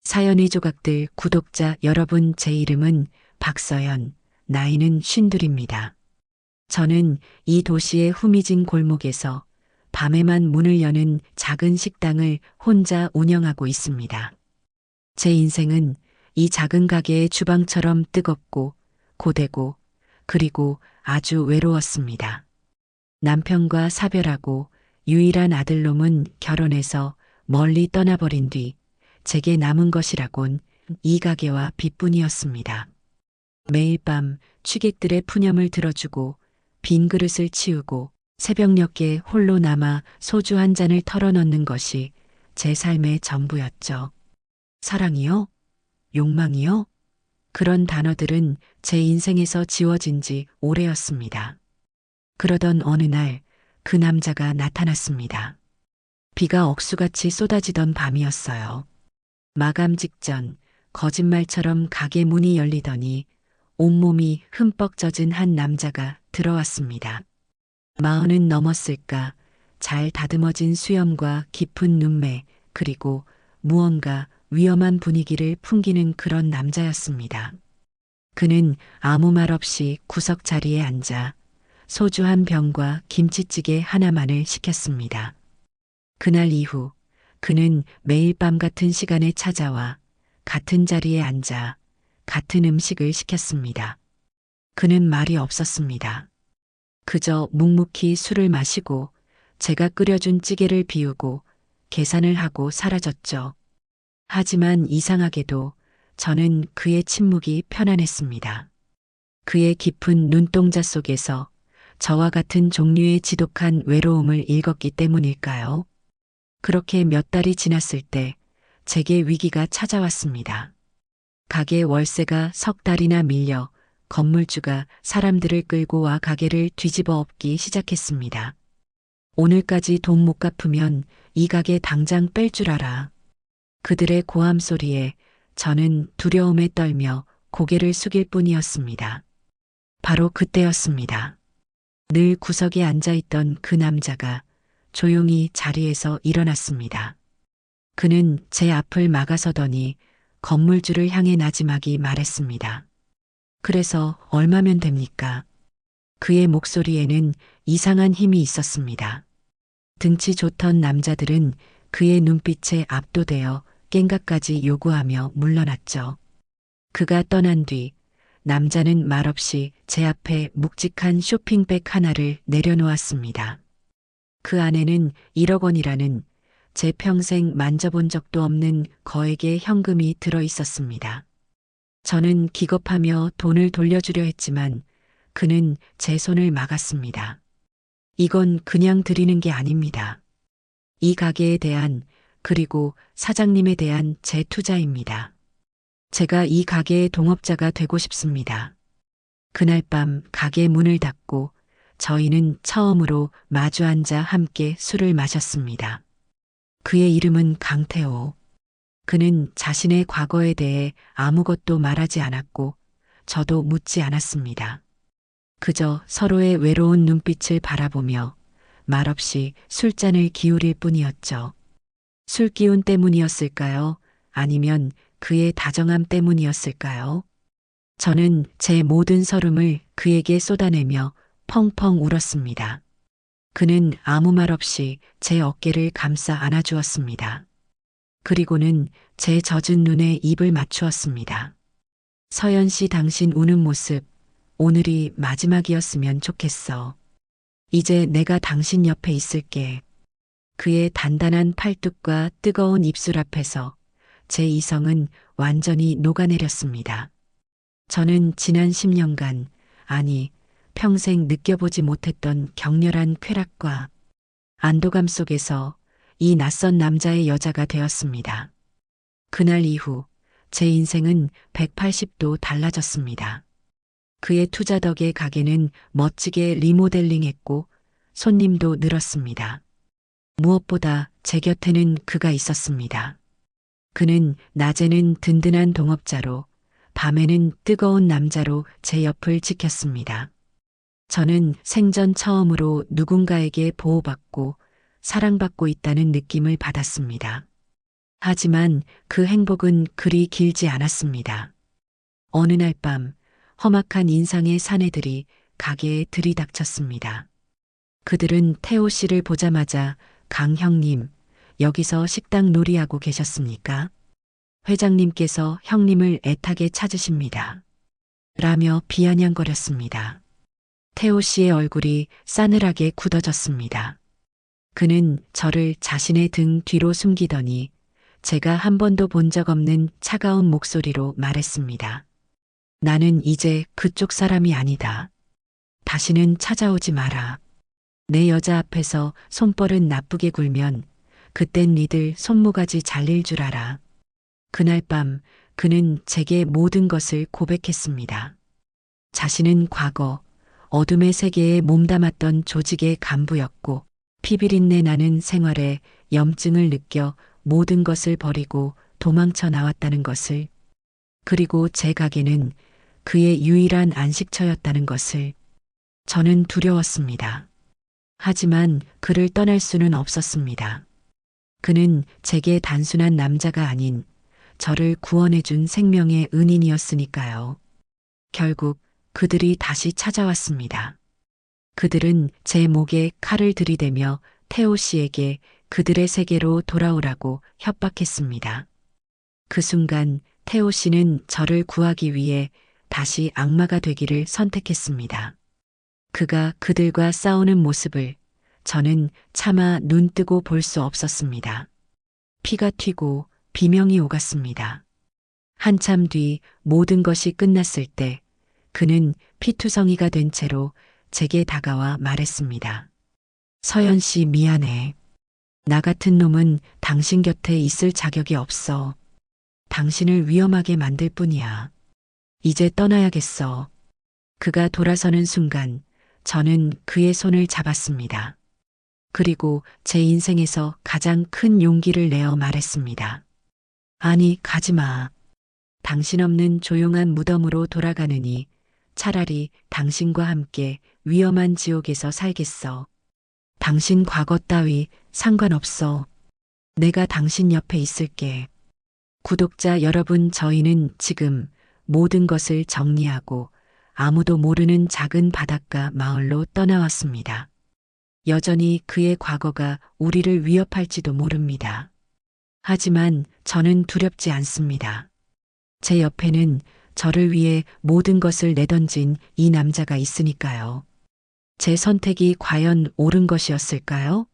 사연의 조각들 구독자 여러분, 제 이름은 박서연, 나이는 52입니다. 저는 이 도시의 후미진 골목에서 밤에만 문을 여는 작은 식당을 혼자 운영하고 있습니다. 제 인생은 이 작은 가게의 주방처럼 뜨겁고 고되고 그리고 아주 외로웠습니다. 남편과 사별하고 유일한 아들놈은 결혼해서 멀리 떠나버린 뒤 제게 남은 것이라곤 이 가게와 빚뿐이었습니다. 매일 밤 취객들의 푸념을 들어주고 빈 그릇을 치우고 새벽녘에 홀로 남아 소주 한 잔을 털어넣는 것이 제 삶의 전부였죠. 사랑이요? 욕망이요? 그런 단어들은 제 인생에서 지워진 지 오래였습니다. 그러던 어느 날 그 남자가 나타났습니다. 비가 억수같이 쏟아지던 밤이었어요. 마감 직전 거짓말처럼 가게 문이 열리더니 온몸이 흠뻑 젖은 한 남자가 들어왔습니다. 40은 넘었을까, 잘 다듬어진 수염과 깊은 눈매, 그리고 무언가 위험한 분위기를 풍기는 그런 남자였습니다. 그는 아무 말 없이 구석 자리에 앉아 소주 한 병과 김치찌개 하나만을 시켰습니다. 그날 이후 그는 매일 밤 같은 시간에 찾아와 같은 자리에 앉아 같은 음식을 시켰습니다. 그는 말이 없었습니다. 그저 묵묵히 술을 마시고 제가 끓여준 찌개를 비우고 계산을 하고 사라졌죠. 하지만 이상하게도 저는 그의 침묵이 편안했습니다. 그의 깊은 눈동자 속에서 저와 같은 종류의 지독한 외로움을 읽었기 때문일까요? 그렇게 몇 달이 지났을 때 제게 위기가 찾아왔습니다. 가게 월세가 석 달이나 밀려 건물주가 사람들을 끌고 와 가게를 뒤집어 엎기 시작했습니다. 오늘까지 돈 못 갚으면 이 가게 당장 뺄 줄 알아. 그들의 고함 소리에 저는 두려움에 떨며 고개를 숙일 뿐이었습니다. 바로 그때였습니다. 늘 구석에 앉아있던 그 남자가 조용히 자리에서 일어났습니다. 그는 제 앞을 막아서더니 건물주를 향해 나지막이 말했습니다. 그래서 얼마면 됩니까? 그의 목소리에는 이상한 힘이 있었습니다. 등치 좋던 남자들은 그의 눈빛에 압도되어 깽가까지 요구하며 물러났죠. 그가 떠난 뒤 남자는 말없이 제 앞에 묵직한 쇼핑백 하나를 내려놓았습니다. 그 안에는 1억 원이라는 제 평생 만져본 적도 없는 거액의 현금이 들어 있었습니다. 저는 기겁하며 돈을 돌려주려 했지만 그는 제 손을 막았습니다. 이건 그냥 드리는 게 아닙니다. 이 가게에 대한, 그리고 사장님에 대한 제 투자입니다. 제가 이 가게의 동업자가 되고 싶습니다. 그날 밤 가게 문을 닫고 저희는 처음으로 마주 앉아 함께 술을 마셨습니다. 그의 이름은 강태호. 그는 자신의 과거에 대해 아무것도 말하지 않았고 저도 묻지 않았습니다. 그저 서로의 외로운 눈빛을 바라보며 말없이 술잔을 기울일 뿐이었죠. 술 기운 때문이었을까요? 아니면 그의 다정함 때문이었을까요? 저는 제 모든 서름을 그에게 쏟아내며 펑펑 울었습니다. 그는 아무 말 없이 제 어깨를 감싸 안아주었습니다. 그리고는 제 젖은 눈에 입을 맞추었습니다. 서연 씨, 당신 우는 모습, 오늘이 마지막이었으면 좋겠어. 이제 내가 당신 옆에 있을게. 그의 단단한 팔뚝과 뜨거운 입술 앞에서 제 이성은 완전히 녹아내렸습니다. 저는 지난 10년간, 아니, 평생 느껴보지 못했던 격렬한 쾌락과 안도감 속에서 이 낯선 남자의 여자가 되었습니다. 그날 이후 제 인생은 180도 달라졌습니다. 그의 투자 덕에 가게는 멋지게 리모델링했고 손님도 늘었습니다. 무엇보다 제 곁에는 그가 있었습니다. 그는 낮에는 든든한 동업자로, 밤에는 뜨거운 남자로 제 옆을 지켰습니다. 저는 생전 처음으로 누군가에게 보호받고 사랑받고 있다는 느낌을 받았습니다. 하지만 그 행복은 그리 길지 않았습니다. 어느 날 밤 험악한 인상의 사내들이 가게에 들이닥쳤습니다. 그들은 태호 씨를 보자마자 강 형님, 여기서 식당 놀이하고 계셨습니까? 회장님께서 형님을 애타게 찾으십니다. 라며 비아냥거렸습니다. 태호 씨의 얼굴이 싸늘하게 굳어졌습니다. 그는 저를 자신의 등 뒤로 숨기더니 제가 한 번도 본 적 없는 차가운 목소리로 말했습니다. 나는 이제 그쪽 사람이 아니다. 다시는 찾아오지 마라. 내 여자 앞에서 손벌은 나쁘게 굴면 그땐 니들 손모가지 잘릴 줄 알아. 그날 밤 그는 제게 모든 것을 고백했습니다. 자신은 과거 어둠의 세계에 몸담았던 조직의 간부였고 피비린내 나는 생활에 염증을 느껴 모든 것을 버리고 도망쳐 나왔다는 것을, 그리고 제 가게는 그의 유일한 안식처였다는 것을. 저는 두려웠습니다. 하지만 그를 떠날 수는 없었습니다. 그는 제게 단순한 남자가 아닌 저를 구원해준 생명의 은인이었으니까요. 결국 그들이 다시 찾아왔습니다. 그들은 제 목에 칼을 들이대며 태호 씨에게 그들의 세계로 돌아오라고 협박했습니다. 그 순간 태호 씨는 저를 구하기 위해 다시 악마가 되기를 선택했습니다. 그가 그들과 싸우는 모습을 저는 차마 눈뜨고 볼 수 없었습니다. 피가 튀고 비명이 오갔습니다. 한참 뒤 모든 것이 끝났을 때 그는 피투성이가 된 채로 제게 다가와 말했습니다. 서연 씨 미안해. 나 같은 놈은 당신 곁에 있을 자격이 없어. 당신을 위험하게 만들 뿐이야. 이제 떠나야겠어. 그가 돌아서는 순간 저는 그의 손을 잡았습니다. 그리고 제 인생에서 가장 큰 용기를 내어 말했습니다. 아니, 가지 마. 당신 없는 조용한 무덤으로 돌아가느니 차라리 당신과 함께 위험한 지옥에서 살겠어. 당신 과거 따위 상관없어. 내가 당신 옆에 있을게. 구독자 여러분, 저희는 지금 모든 것을 정리하고 아무도 모르는 작은 바닷가 마을로 떠나왔습니다. 여전히 그의 과거가 우리를 위협할지도 모릅니다. 하지만 저는 두렵지 않습니다. 제 옆에는 저를 위해 모든 것을 내던진 이 남자가 있으니까요. 제 선택이 과연 옳은 것이었을까요?